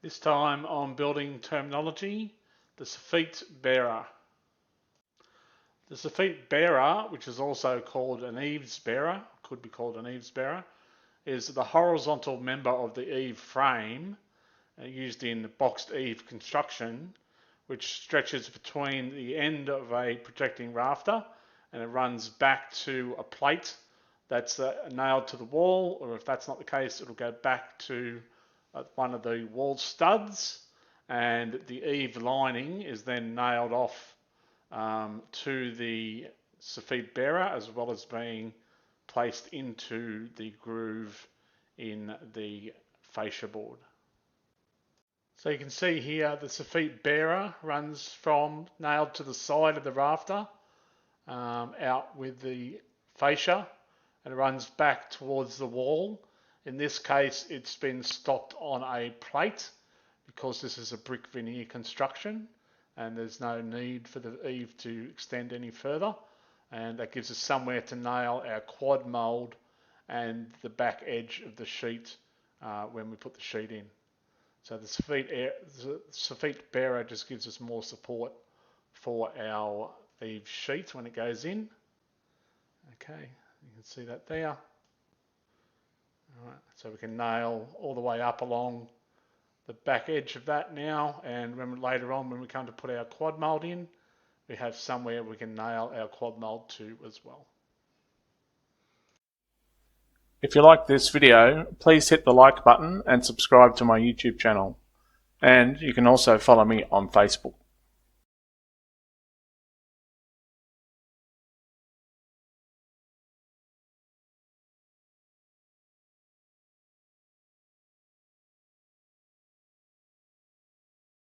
This time I'm building terminology, the Soffit Bearer. The Soffit Bearer, which is also called an eaves bearer, could be called an eaves bearer, is the horizontal member of the eave frame used in boxed eave construction, which stretches between the end of a projecting rafter and it runs back to a plate that's nailed to the wall, or if that's not the case, it'll go back to one of the wall studs, and the eave lining is then nailed off to the Soffit Bearer, as well as being placed into the groove in the fascia board. So you can see here the Soffit Bearer runs from nailed to the side of the rafter out with the fascia, and it runs back towards the wall. In this case, it's been stocked on a plate because this is a brick veneer construction and there's no need for the eave to extend any further, and that gives us somewhere to nail our quad mould and the back edge of the sheet when we put the sheet in. So the Soffit Bearer just gives us more support for our eave sheet when it goes in. Okay, you can see that there. Alright, so we can nail all the way up along the back edge of that now, and when later on when we come to put our quad mould in, we have somewhere we can nail our quad mould to as well. If you like this video, please hit the like button and subscribe to my YouTube channel. And you can also follow me on Facebook.